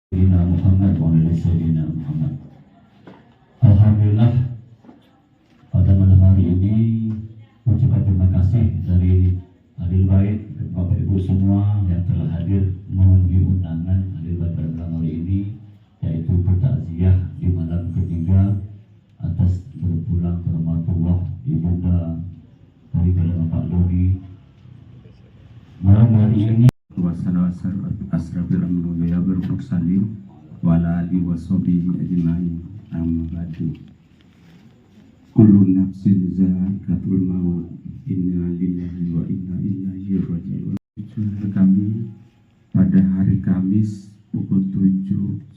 Sayyidina Muhammad wa ala Sayyidina Muhammad. Alhamdulillah, pada malam hari ini ucapan terima kasih dari Ahlul Bait, Bapak Ibu semua yang telah hadir memenuhi undangan Ahlul Bait pada malam hari ini, yaitu bertakziah di malam ketiga atas berpulang ke rahmatullah ibunda daripada Bapak Dodi. Malam hari ini Wassalamualaikum warahmatullahi wabarakatuh. Wa ala alihi washabihi ajma'in. Amma ba'du. Kullu nafsin za'iqatul maut. Inna lillahi wa inna ilaihi raji'un. Kami pada hari Kamis pukul 7.00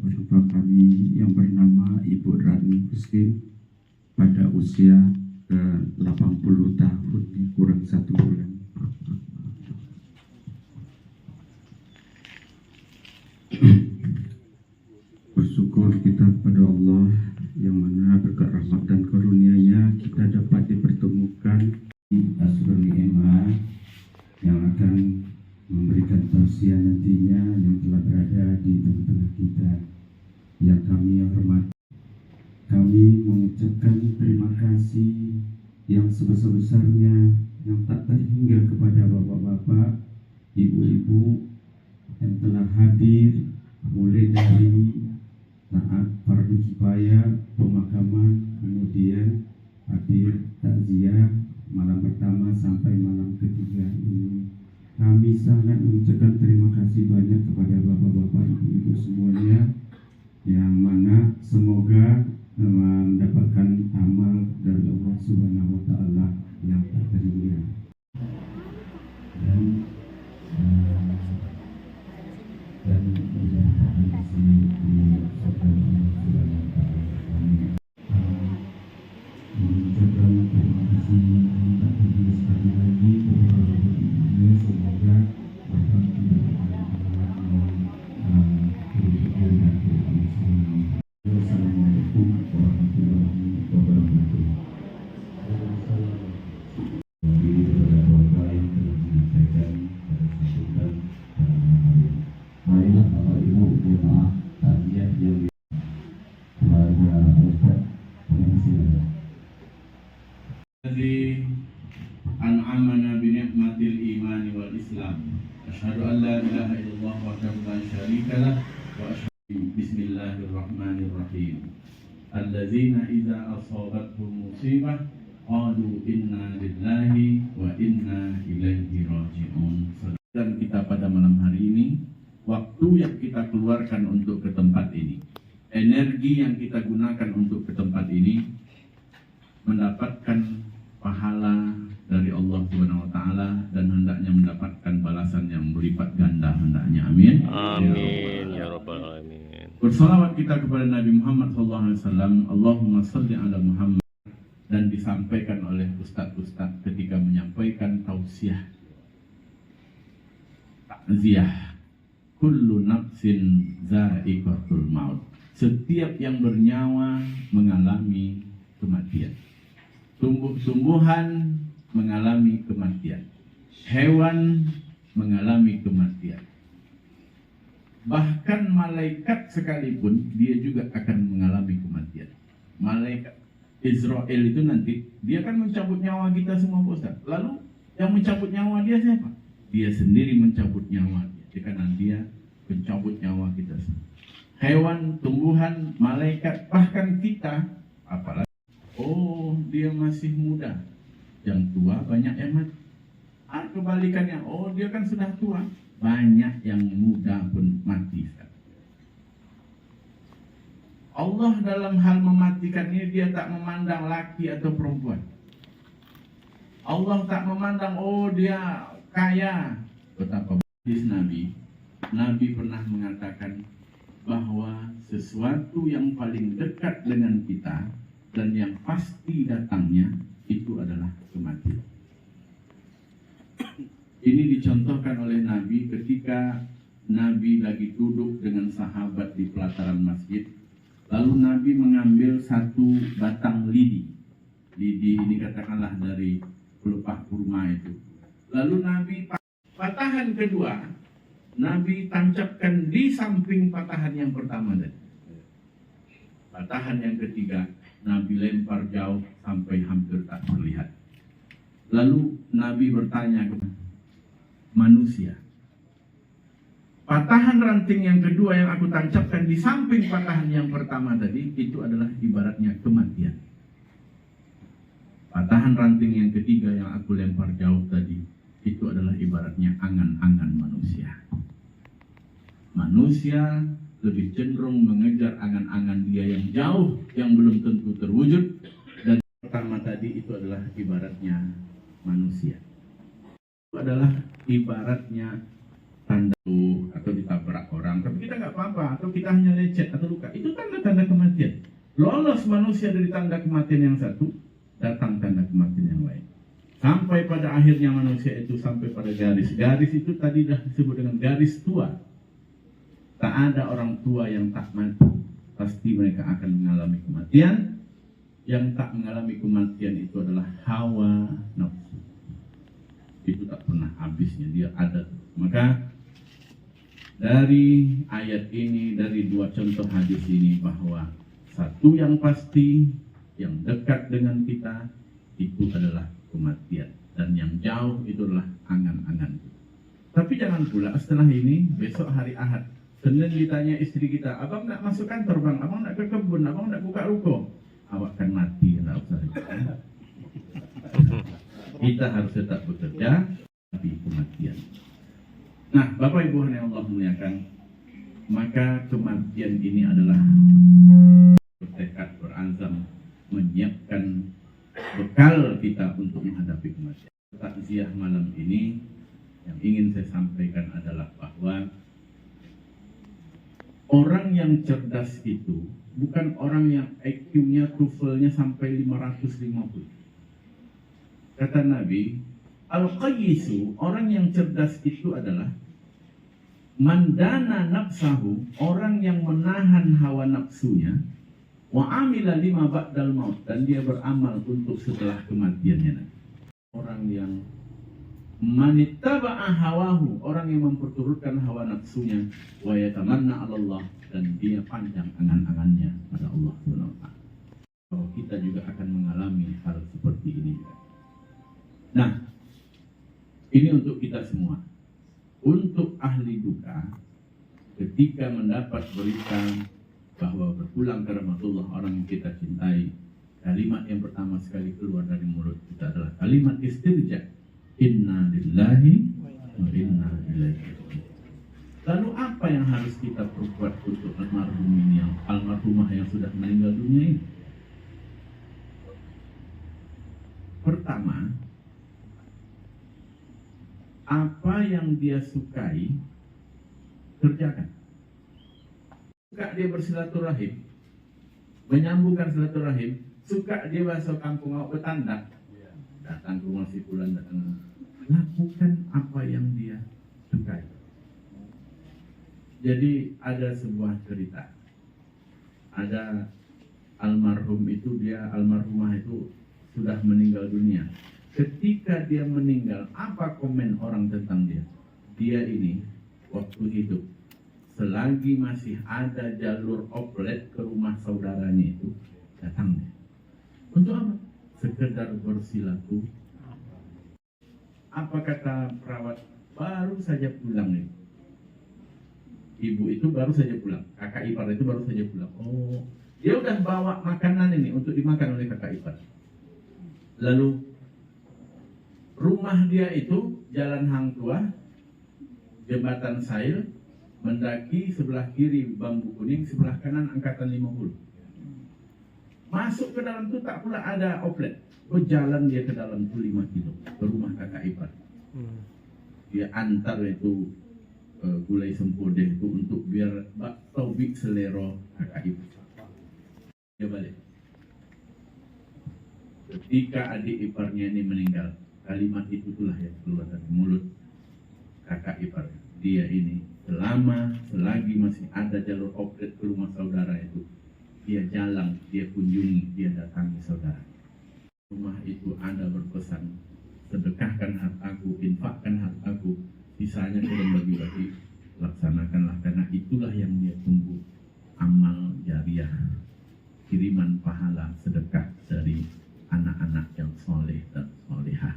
orang tua kami yang bernama Ibu Rani Husin pada usia 80 tahun kurang 1 bulan. Bersyukur kita kepada Allah yang mana berkat rahmat dan karunia-Nya kita dapat dipertemukan di Asrul Ni'mah yang akan memberikan tausiah nantinya yang telah berada di tengah-tengah kita yang kami hormati. Kami mengucapkan terima kasih yang sebesar-besarnya yang tak terhingga kepada bapak-bapak, ibu-ibu yang telah hadir mulai dari saat fardu kifayah, pemakaman, kemudian hadir takziah malam pertama sampai malam ketiga ini. Kami sangat mengucapkan terima kasih banyak kepada bapak-bapak, ibu-ibu semuanya yang mana semoga mendapatkan amal dari Allah Subhanahu wa taala yang tak terhingga. Dan an'amana bi ni'matil iman wal islam. Asyhadu an la ilaha illallah wahdahu la syarika lah wa asyhadu bismillahirrahmanirrahim. Allazina idza asabatuhum musibah qalu inna lillahi wa inna ilaihi raji'un. Dan kita pada malam hari ini, waktu yang kita keluarkan untuk ke tempat ini, energi yang kita gunakan untuk ke tempat ini mendapatkan pahala dari Allah Subhanahu wa taala dan hendaknya mendapatkan balasan yang berlipat ganda hendaknya. Amin. Amin ya rabbal alamin. Bersalawat kita kepada Nabi Muhammad SAW. Allahumma salli ala Muhammad. Dan disampaikan oleh ustaz-ustaz ketika menyampaikan tausiah takziah, kullu nafsin za'iqatul maut. Setiap yang bernyawa mengalami kematian. Tumbuh-tumbuhan mengalami kematian, hewan mengalami kematian, bahkan malaikat sekalipun dia juga akan mengalami kematian. Malaikat Israel itu nanti dia akan mencabut nyawa kita semua, Ustaz. Lalu yang mencabut nyawa dia siapa? Dia sendiri mencabut nyawa dia, karena dia mencabut nyawa kita semua. Hewan, tumbuhan, malaikat, bahkan kita, apalagi oh dia masih muda, yang tua banyak yang mati. Kebalikannya, oh dia kan sudah tua, banyak yang muda pun mati. Allah dalam hal mematikan ini dia tak memandang laki atau perempuan. Allah tak memandang oh dia kaya. Betapa hadis Nabi pernah mengatakan bahwa sesuatu yang paling dekat dengan kita dan yang pasti datangnya itu adalah kematian. Ini dicontohkan oleh Nabi ketika Nabi lagi duduk dengan sahabat di pelataran masjid. Lalu Nabi mengambil satu batang lidi. Lidi ini katakanlah dari pelepah kurma itu. Lalu Nabi patahan kedua, Nabi tancapkan di samping patahan yang pertama tadi. Patahan yang ketiga, Nabi lempar jauh sampai hampir tak terlihat. Lalu Nabi bertanya kepada manusia, patahan ranting yang kedua yang aku tancapkan di samping patahan yang pertama tadi, itu adalah ibaratnya kematian. Patahan ranting yang ketiga yang aku lempar jauh tadi, itu adalah ibaratnya angan-angan manusia. Manusia lebih cenderung mengejar angan-angan dia yang jauh, yang belum tentu terwujud. Dan pertama tadi itu adalah ibaratnya manusia. Itu adalah ibaratnya tanda atau ditabrak orang, tapi kita nggak apa-apa, atau kita hanya lecet atau luka. Itu tanda-tanda kematian. Lolos manusia dari tanda kematian yang satu, datang tanda kematian yang lain. Sampai pada akhirnya manusia itu sampai pada garis. Garis itu tadi dah disebut dengan garis tua. Tak ada orang tua yang tak mati. Pasti mereka akan mengalami kematian. Yang tak mengalami kematian itu adalah hawa nafsu. Itu tak pernah habisnya, dia ada. Maka dari ayat ini, dari dua contoh hadis ini, bahwa satu yang pasti, yang dekat dengan kita, itu adalah kematian. Dan yang jauh itu adalah angan-angan. Tapi jangan pula setelah ini, besok hari Ahad, Senin ditanya istri kita, abang nak masuk kantor bang, abang nak ke kebun, abang nak buka ruko, awak kan mati, tak usah. Kita harus tetap bekerja, tapi kematian. Nah, Bapak Ibu yang Allah muliakan, maka kematian ini adalah bertekad, berazam, menyiapkan bekal kita untuk menghadapi kematian. Takziah malam ini yang ingin saya sampaikan adalah bahwa orang yang cerdas itu bukan orang yang IQ-nya, TOEFL-nya sampai 550. Kata Nabi, Al-Qayyisu, orang yang cerdas itu adalah mandana nafsahu, orang yang menahan hawa nafsunya, wa amila lima ba'dal maut, dan dia beramal untuk setelah kematiannya nanti. Orang yang manittaba'a hawahu, orang yang memperturutkan hawa nafsunya, wa yatamanna 'ala Allah, dan dia panjang angan-angannya pada Allah Subhanahu wa taala. So, kita juga akan mengalami hal seperti ini. Nah, ini untuk kita semua. Untuk ahli duka, ketika mendapat berita bahwa berpulang ke rahmatullah orang yang kita cintai, kalimat yang pertama sekali keluar dari mulut kita adalah kalimat istirja. Inna lillahi wa inna ilaihi raji'un. Lalu apa yang harus kita perbuat untuk almarhum ini, yang almarhumah yang sudah meninggal dunia ini? Pertama, apa yang dia sukai, kerjakan. Suka dia bersilaturahim, menyambungkan silaturahim, suka dia bahasa kampung awak bertanda, datang ke rumah si fulan, datang, lakukan apa yang dia sukai. Jadi ada sebuah cerita, ada almarhum itu, almarhumah itu sudah meninggal dunia. Ketika dia meninggal, apa komen orang tentang dia? Dia ini waktu hidup, selagi masih ada jalur oplet ke rumah saudaranya itu, datangnya. Untuk apa? Sekedar bersilaturahmi. Apa kata perawat? Baru saja pulang nih. Ibu itu baru saja pulang, kakak ipar itu baru saja pulang. Oh, dia udah bawa makanan ini untuk dimakan oleh kakak ipar. Lalu rumah dia itu Jalan Hang Tuah, Jembatan Sail, mendaki sebelah kiri Bambu Kuning, sebelah kanan Angkatan 50. Masuk ke dalam itu tak pula ada oplet. Berjalan dia ke dalam itu 5 kilo ke rumah kakak ipar. Dia antar itu gulai sempodeh itu untuk biar taubik selero kakak ipar. Dia balik. Ketika adik iparnya ini meninggal, kalimat itu itulah yang keluar dari mulut kakak ipar. Dia ini selagi masih ada jalur oplet ke rumah saudara itu, dia jalan, dia kunjungi, dia datangi saudara. Rumah itu ada berpesan, sedekahkan hartaku, infakkan hartaku, sisanya turun bagi-bagi laksanakanlah, karena itulah yang dia tunggu, amal jariah, kiriman pahala sedekah dari anak-anak yang soleh dan solehah.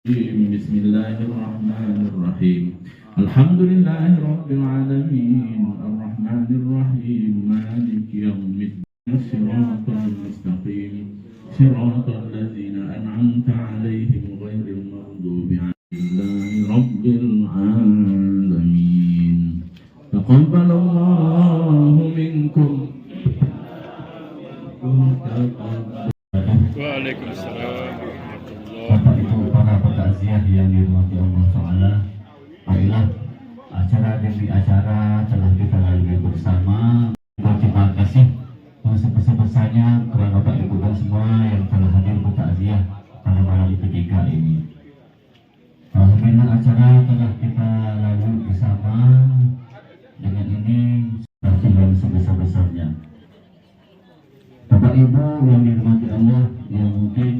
Bismillahirrahmanirrahim. Alhamdulillahirabbil alamin, arrahmanirrahim, maliki yaumiddin, shiratal mustaqim, shiratal ladzina an'amta 'alaihim ghairil maghdubi 'alaihim rabbil alamin. Taqabbalallahu minkum. Waalaikumsalam. Bapak Ibu para petakziah yang dirahmati Allah Ta'ala, marilah acara demi acara telah kita lalui bersama. Terima kasih yang sebesar-besarnya kepada Bapak Ibu dan semua yang telah hadir bertakziah pada malam ketiga ini. Alhamdulillah acara telah kita lalui bersama. Dengan ini sudah yang sebesar-besarnya. Bapak Ibu yang dirahmati Allah, yang mungkin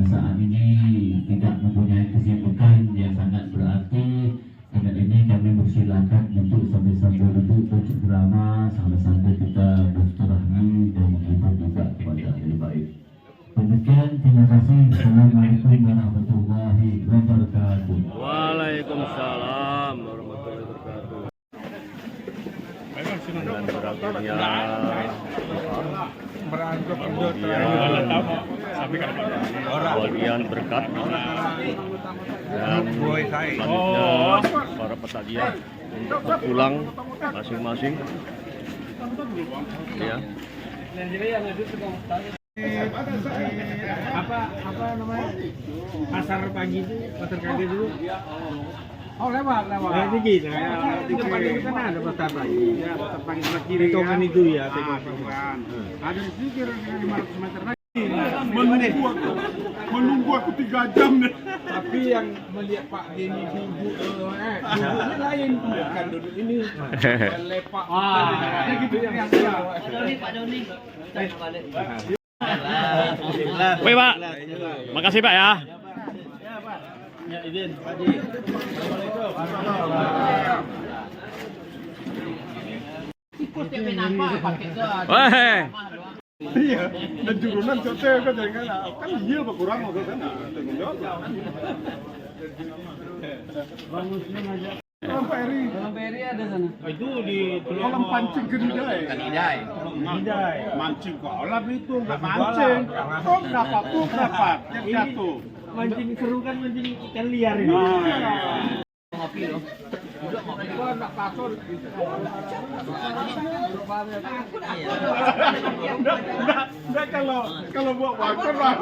saat ini tidak mempunyai kesibukan yang sangat berarti, dengan ini kami persilakan untuk sambil-sambil duduk bercengkrama, sambil-sambil kita bersilaturahmi dan menghibur juga kepada ahli baik. Demikian, terima kasih. Assalamualaikum warahmatullahi wabarakatuh. Waalaikumsalam warahmatullahi wabarakatuh. Dan berakhirnya kemudian berkat dan selanjutnya para petakziah untuk pulang masing-masing ya. Apa namanya, pasar pagi itu, pasar kaget dulu. Oh lewat. Nah, dikit. Di depan itu kan ada pasar pagi. Ya, pasar pagi sebelah kiri. Tekongan itu ya, tekongan. Ada di sini kira-kira 500 meter lagi. Menunggu aku 3 jam deh. Tapi yang melihat Pak Denny duduknya lain, bukan duduk ini. Lepak. Gitu yang Pak Doni. Oke Pak, makasih Pak ya. Ya, izin, Pak Ji. Weh, Iya, dan turunan cote kan jangan kan iya Pak kurang mau kan. Tanggung jawab. Bagusnya aja. Pak Eri ada sana. Itu di kolam pancing Kedidai. Mancing kolam itu enggak mancing. Kok dapat yang jatuh. Mancing seru kan, mancing ikan liar ini. Ngopi loh. Juga ngopi. Gua enggak pasor. Udah kalau bawa waktu lah.